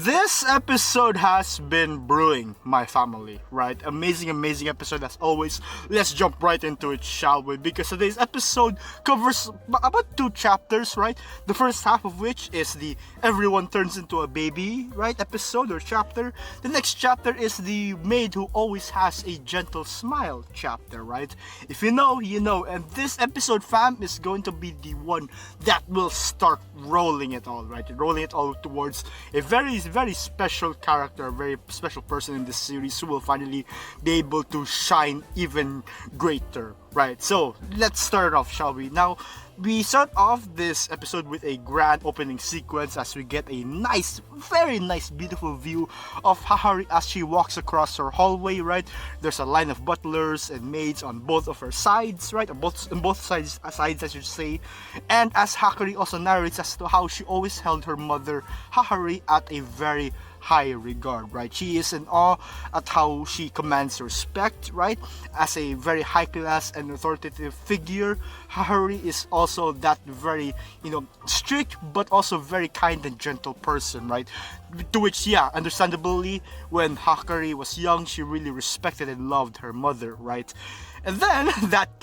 This episode has been brewing, my family, right? Amazing episode as always. Let's jump right into it, shall we? Because today's episode covers about 2 chapters, right? The first half of which is the everyone turns into a baby, right? Episode or chapter. The next chapter is the maid who always has a gentle smile chapter, right? If you know, you know. And this episode, fam, is going to be the one that will start rolling it all, right? Rolling it all towards a very special character, a very special person in this series who will finally be able to shine even greater, right? So let's start off, shall we? Now, we start off this episode with a grand opening sequence as we get a nice, very nice, beautiful view of Hahari as she walks across her hallway, right? There's a line of butlers and maids on both of her sides, right? On both sides, I should say. And as Hahari also narrates as to how she always held her mother, Hahari, at a very high regard, right? She is in awe at how she commands respect, right? As a very high class and authoritative figure, Hahari is also that very, strict but also very kind and gentle person, right? To which, yeah, understandably, when Hahari was young, she really respected and loved her mother, right? And then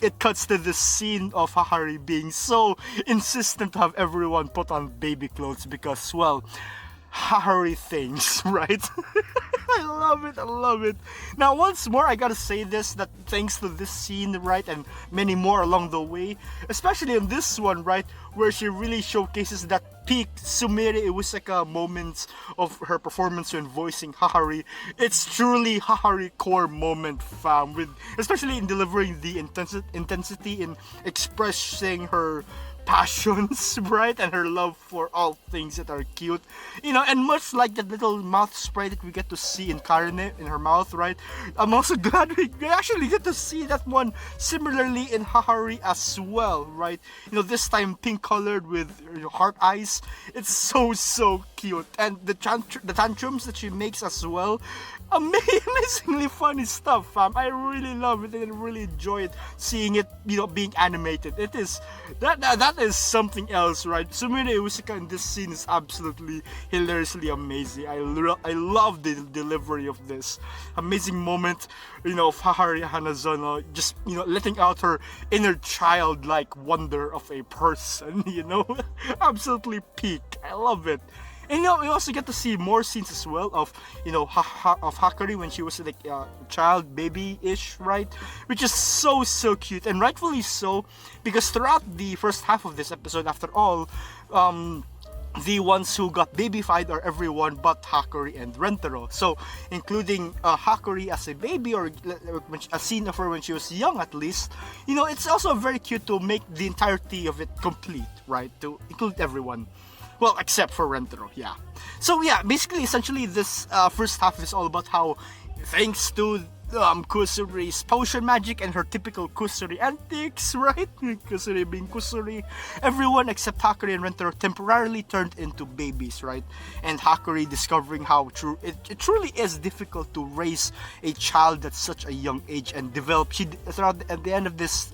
it cuts to this scene of Hahari being so insistent to have everyone put on baby clothes because, well, Hahari things, right? I love it. Now, once more, I gotta say this, that thanks to this scene, right, and many more along the way, especially in this one, right, where she really showcases that peak Sumire Iwasaka moments of her performance when voicing Hahari. It's truly Hahari core moment, fam, with especially in delivering the intensity in expressing her passions, right, and her love for all things that are cute, and much like that little mouth spray that we get to see in Karine in her mouth, right? I'm also glad we actually get to see that one similarly in Hahari as well, right? This time pink colored with heart eyes. It's so cute, and the tantrums that she makes as well. Amazingly funny stuff, fam. I really love it and really enjoy it, seeing it, being animated. It is that is something else, right? Sumire Iwasaka in this scene is absolutely hilariously amazing. I love the delivery of this amazing moment, of Hahari Hanazono just letting out her inner childlike wonder of a person. Absolutely peak. I love it. And we also get to see more scenes as well of of Hahari when she was like child, baby-ish, right? Which is so cute, and rightfully so, because throughout the first half of this episode, after all, the ones who got babyfied are everyone but Hahari and Rentaro. So, including Hahari as a baby, or a scene of her when she was young at least, it's also very cute to make the entirety of it complete, right? To include everyone. Well, except for Rentaro, yeah. So yeah, basically, essentially, this first half is all about how, thanks to Kusuri's potion magic and her typical Kusuri antics, right? Kusuri being Kusuri, everyone except Hahari and Rentaro temporarily turned into babies, right? And Hahari discovering how it truly is difficult to raise a child at such a young age and develop. At the end of this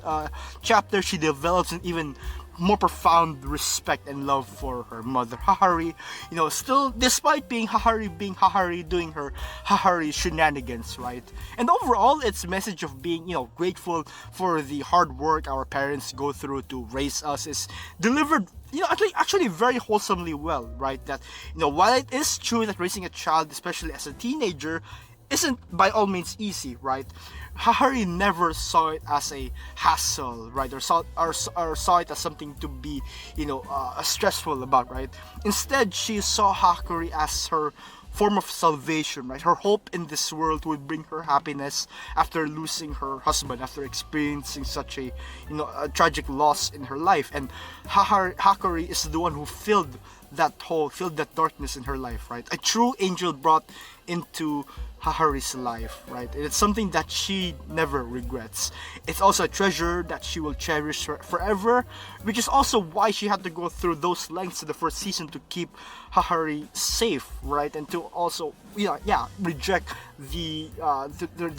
chapter, she develops an even more profound respect and love for her mother Hahari, still despite being Hahari doing her Hahari shenanigans, right? And overall, its message of being grateful for the hard work our parents go through to raise us is delivered actually very wholesomely well, right? That while it is true that raising a child, especially as a teenager, isn't by all means easy, right? Hahari never saw it as a hassle, right? Or saw it as something to be, stressful about, right? Instead, she saw Hahari as her form of salvation, right? Her hope in this world would bring her happiness after losing her husband, after experiencing such a tragic loss in her life. And Hahari is the one who filled that hole, filled that darkness in her life, right? A true angel brought into Hahari's life, right? It's something that she never regrets. It's also a treasure that she will cherish forever, which is also why she had to go through those lengths in the first season to keep Hahari safe, right? And to also, reject the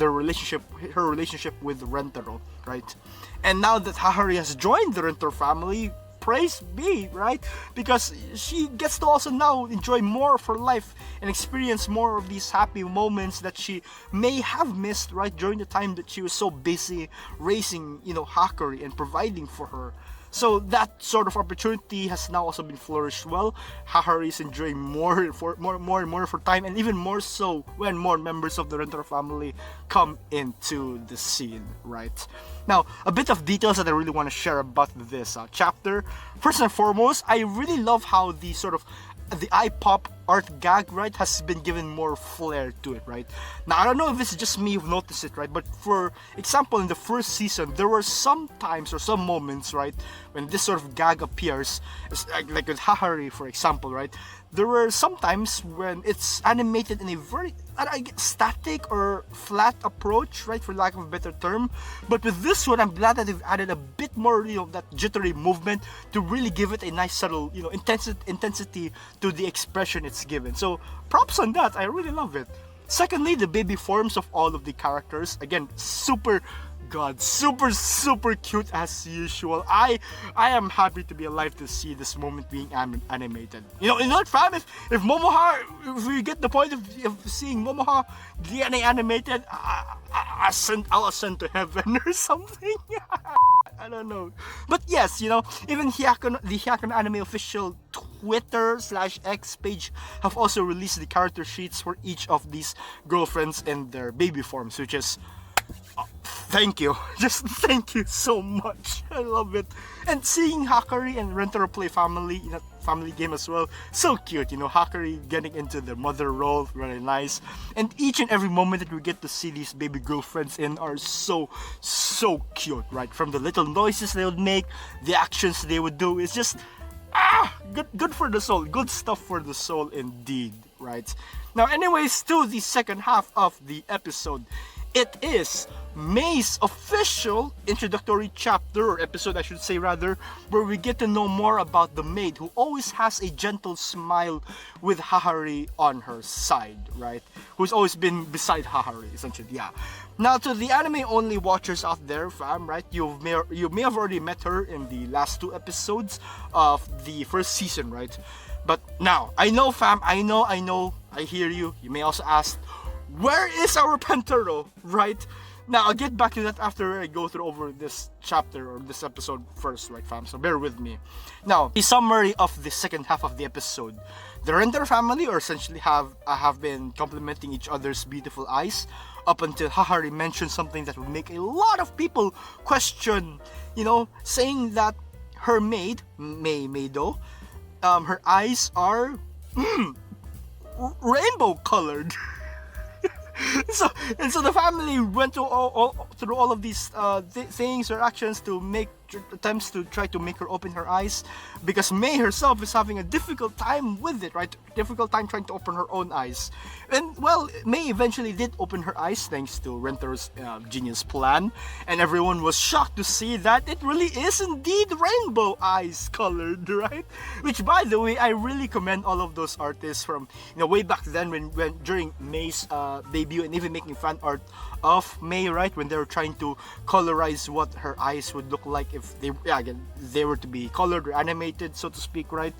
relationship, her relationship with Rentaro, right? And now that Hahari has joined the Rentaro family, praise be, right? Because she gets to also now enjoy more of her life and experience more of these happy moments that she may have missed, right, during the time that she was so busy raising, Hyakkano and providing for her. So that sort of opportunity has now also been flourished well. Hyakkano is enjoying more and more of her time, and even more so when more members of the Rentaro family come into the scene, right? Now, a bit of details that I really want to share about this chapter. First and foremost, I really love how the eye pop art gag, right, has been given more flair to it, right? Now, I don't know if it's just me who've noticed it, right? But for example, in the first season, there were some times or some moments, right, when this sort of gag appears, like with Hyakkano, for example, right? There were some times when it's animated in a very static or flat approach, right, for lack of a better term. But with this one, I'm glad that they've added a bit more, that jittery movement to really give it a nice subtle, intensity to the expression it's given. So props on that. I really love it. Secondly, the baby forms of all of the characters, again, super cute as usual. I am happy to be alive to see this moment being animated. You know what, fam? If we get the point of seeing Momoha DNA animated, I'll ascend to heaven or something. I don't know. But yes, even the Hyakkano Anime official Twitter/X page have also released the character sheets for each of these girlfriends in their baby forms, which is thank you. Just thank you so much. I love it. And seeing Hyakkano and Rentaro play family game as well, so cute. Hyakkano getting into the mother role, very nice. And each and every moment that we get to see these baby girlfriends in are so cute, right? From the little noises they would make, the actions they would do, it's just good for the soul. Good stuff for the soul indeed, right? Now, anyways, to the second half of the episode. It is Mei's official introductory chapter, or episode I should say rather, where we get to know more about the maid who always has a gentle smile with Hyakkano on her side, right? Who's always been beside Hyakkano, essentially, yeah. Now, to the anime-only watchers out there, fam, right? You may have already met her in the last 2 episodes of the first season, right? But now, I know, fam, I know, I hear you. You may also ask, where is our Pento, right? Now, I'll get back to that after I go through over this chapter or this episode first, right, fam? So bear with me. Now, the summary of the second half of the episode. The Rentaro family, or essentially have been complimenting each other's beautiful eyes up until Hyakkano mentioned something that would make a lot of people question, saying that her maid, Meido, her eyes are rainbow colored. So the family went through all of these things or actions to make attempts to try to make her open her eyes, because Mei herself is having a difficult time with it, right? Difficult time trying to open her own eyes. And well, Mei eventually did open her eyes thanks to Rentaro's genius plan, and everyone was shocked to see that it really is indeed rainbow eyes colored, right? Which, by the way, I really commend all of those artists from way back then when during Mei's debut, and even making fan art of Mei, right, when they were trying to colorize what her eyes would look like if they were to be colored or animated, so to speak, right?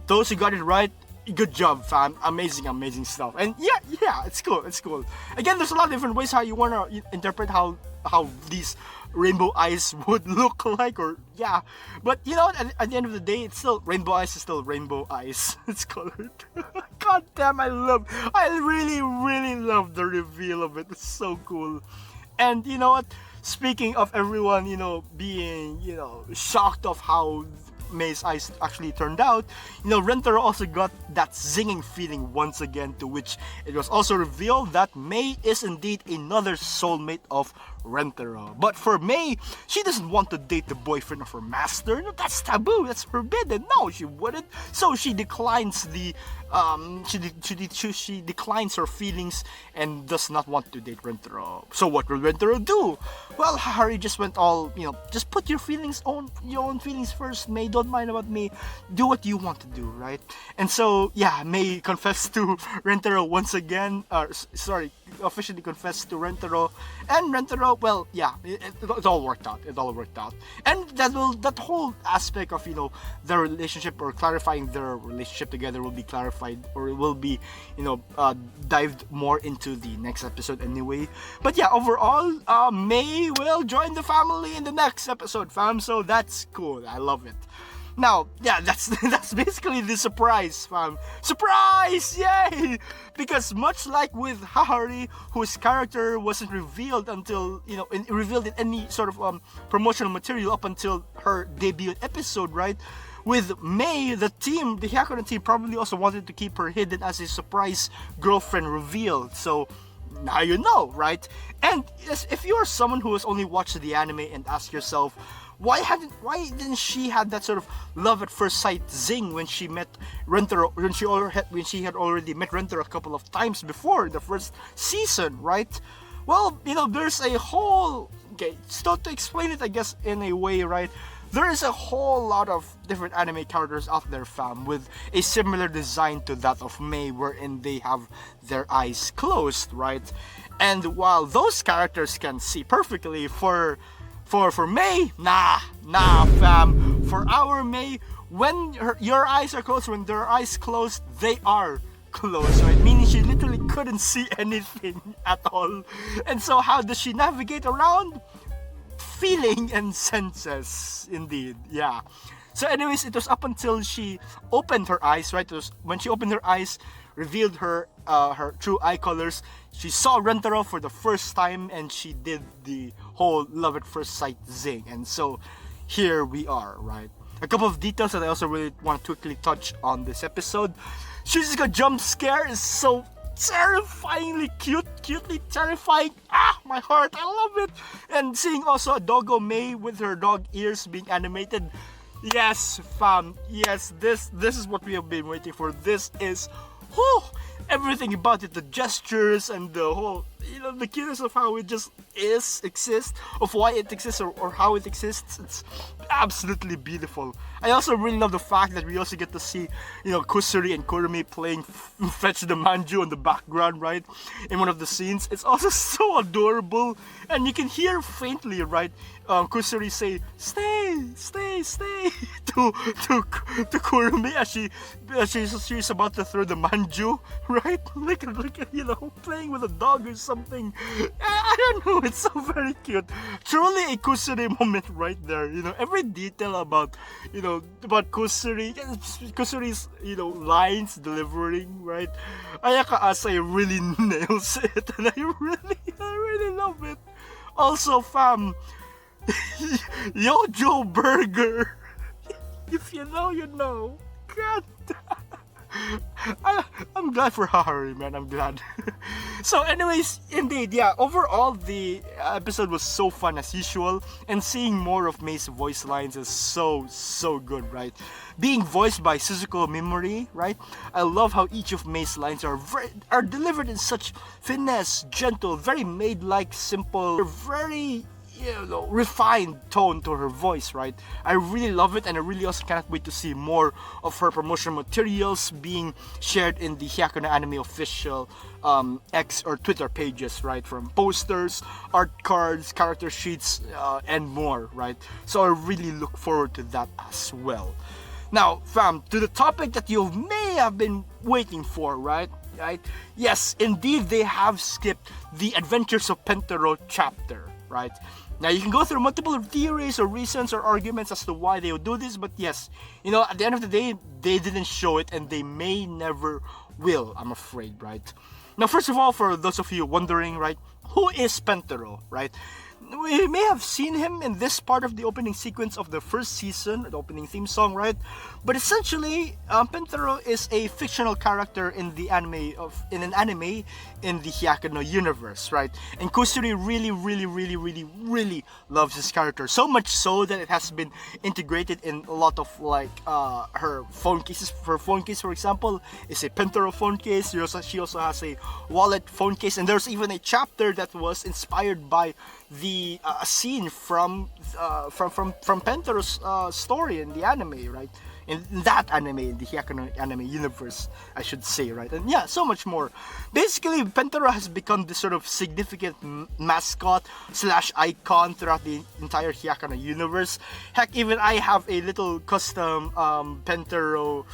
Those who got it right, good job, fam. Amazing stuff. And yeah, it's cool. Again, there's a lot of different ways how you want to interpret how these rainbow eyes would look like, or but at the end of the day, it's still rainbow eyes is still rainbow eyes. It's colored. God damn, I really love the reveal of it. It's so cool. And you know what, speaking of everyone being shocked of how Mei's eyes actually turned out, Rentaro also got that zinging feeling once again, to which it was also revealed that Mei is indeed another soulmate of Rentaro. But for Mei, she doesn't want to date the boyfriend of her master. That's taboo. That's forbidden. No, she wouldn't. So she declines the she declines her feelings and does not want to date Rentaro. So what will Rentaro do? Well, Hyakkano just went all, just put your own feelings first, Mei. don't mind about me. Do what you want to do, right? And so, yeah, May confessed to Rentaro once again. Officially confessed to Rentaro. And Rentaro, well, yeah, it all worked out. It all worked out. And that whole aspect of, their relationship, or clarifying their relationship together, will be clarified, or it will be, dived more into the next episode anyway. But yeah, overall, May will join the family in the next episode, fam. So that's cool. I love it. Now, yeah, that's basically the surprise, fam. Surprise! Yay! Because much like with Hahari, whose character wasn't revealed until, revealed in any sort of promotional material up until her debut episode, right? With May, the Hyakkano team probably also wanted to keep her hidden as a surprise girlfriend reveal. So, now you know, right? And if you are someone who has only watched the anime and ask yourself, why didn't she have that sort of love at first sight zing when she met Rentaro, when she had already met Rentaro a couple of times before the first season, right? Well, there's a whole, so to explain it, I guess, in a way, right? There is a whole lot of different anime characters out there, fam, with a similar design to that of May, wherein they have their eyes closed, right? And while those characters can see perfectly, for May, nah, fam. For our May, when your eyes are closed, when their eyes closed, they are closed, right? Meaning she literally couldn't see anything at all. And so how does she navigate around? Feeling and senses, indeed, yeah. So anyways, it was up until she opened her eyes, right? It was when she opened her eyes, revealed her true eye colors, she saw Rentaro for the first time, and she did the whole love at first sight zing. And so here we are, right? A couple of details that I also really want to quickly touch on this episode. Shizuka jump scare is so terrifyingly cutely terrifying. My heart, I love it. And seeing also a doggo May with her dog ears being animated. Yes, fam. Yes, this is what we have been waiting for. This is everything about it, the gestures and the whole, the cuteness of how it just exists, of why it exists, or how it exists. It's absolutely beautiful. I also really love the fact that we also get to see, Kusuri and Kurumi playing Fetch the Manju in the background, right? In one of the scenes. It's also so adorable, and you can hear faintly, right? Kusuri say, stay to Kurumi as she's about to throw the manju, right? Look at playing with a dog or something. I don't know, it's so very cute. Truly a Kusuri moment right there. Every detail about Kusuri's lines delivering, right? Ayaka Asai really nails it, and I really love it. Also, fam, Yojo Burger. If you know, you know. God. I'm glad for Hahari, man. I'm glad. So anyways, indeed, yeah, overall the episode was so fun as usual, and seeing more of May's voice lines is so good, right? Being voiced by Suzuko Mimori, right? I love how each of May's lines are delivered in such finesse, gentle, very maid-like, simple, very refined tone to her voice, right? I really love it, and I really also cannot wait to see more of her promotional materials being shared in the Hyakkano Anime official X or Twitter pages, right? From posters, art cards, character sheets, and more, right? So I really look forward to that as well. Now, fam, to the topic that you may have been waiting for, right? Yes, indeed, they have skipped the Adventures of Pento chapter, right? Now, you can go through multiple theories or reasons or arguments as to why they would do this, but yes, at the end of the day, they didn't show it, and they may never will, I'm afraid, right? Now, first of all, for those of you wondering, right, who is Pento, right? We may have seen him in this part of the opening sequence of the first season, the opening theme song, right? But essentially, Pento is a fictional character in an anime in the Hyakkano universe, right? And Kusuri really loves this character, so much so that it has been integrated in a lot of her phone cases. Her phone case, for example, is a Pento phone case. She also has a wallet phone case, and there's even a chapter that was inspired by the a scene from Pento's story in the anime, right? In that anime, in the Hyakkano anime universe, I should say, right? And yeah, so much more. Basically, Pentaro has become this sort of significant mascot / icon throughout the entire Hyakkano universe. Heck, even I have a little custom Pentaro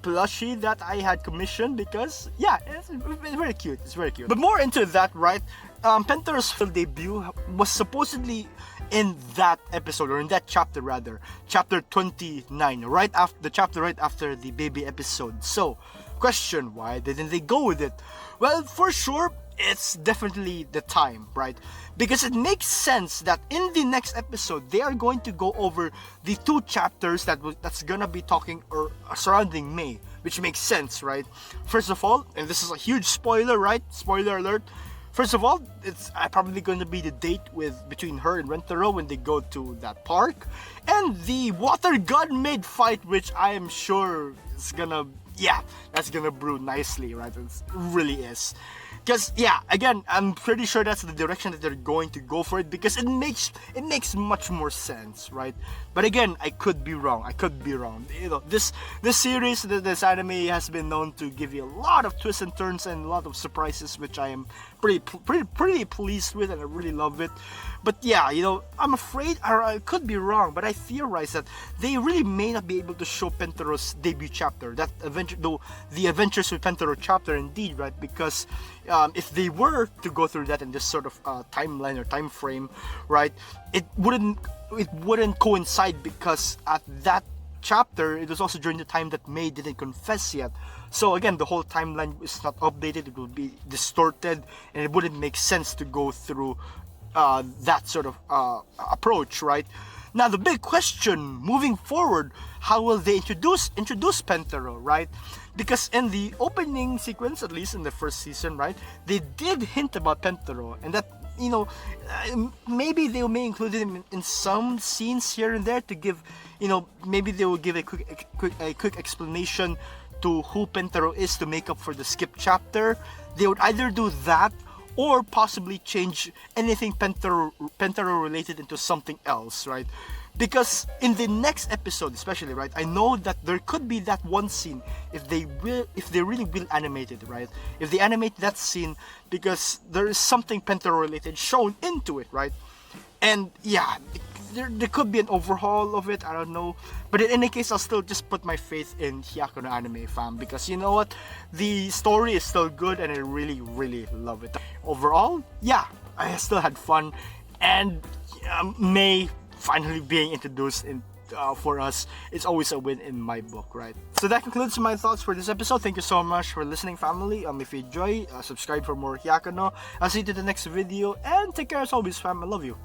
plushie that I had commissioned because, yeah, it's very cute. It's very cute. But more into that, right? Pento's debut was supposedly in that episode, or in that chapter rather, chapter 29, right after the chapter right after the baby episode. So, question: why didn't they go with it? Well, for sure, it's definitely the time, right? Because it makes sense that in the next episode they are going to go over the 2 chapters that's gonna be talking or surrounding May, which makes sense, right? First of all, and this is a huge spoiler, right? Spoiler alert. First of all, it's probably going to be the date between her and Rentaro when they go to that park, and the water gun maid fight, which I am sure is gonna, yeah, that's gonna brew nicely, right? It really is. Because, yeah, again, I'm pretty sure that's the direction that they're going to go for it, because it makes much more sense, right? But again, I could be wrong. You know, this series, this anime has been known to give you a lot of twists and turns and a lot of surprises, which I am pretty pleased with, and I really love it. But yeah, you know, I'm afraid, or I could be wrong, but I theorize that they really may not be able to show Pento's debut chapter, that adventure, though the Adventures with Pentaro chapter, indeed, right? Because if they were to go through that in this sort of timeline or time frame, right, it wouldn't coincide, because at that chapter it was also during the time that May didn't confess yet. So again, the whole timeline is not updated, it will be distorted, and it wouldn't make sense to go through that sort of approach, right? Now the big question moving forward, how will they introduce Pentaro, right? Because in the opening sequence, at least in the first season, right, they did hint about Pentaro, and that, you know, maybe they may include him in some scenes here and there to give, you know, maybe they will give a quick explanation to who Pentaro is to make up for the skip chapter. They would either do that or possibly change anything Pentaro related into something else, right? Because in the next episode especially, right, I know that there could be that one scene, if they really will animate it, right? If they animate that scene, because there is something Pentaro related shown into it, right? And yeah, there could be an overhaul of it, I don't know. But in any case, I'll still just put my faith in Hyakkano anime, fam, because you know what? The story is still good and I really, really love it. Overall, yeah, I still had fun, and May finally being introduced for us, it's always a win in my book, right? So that concludes my thoughts for this episode. Thank you so much for listening, family. If you enjoy, subscribe for more Hyakkano. I'll see you to the next video, and take care as always, fam. I love you.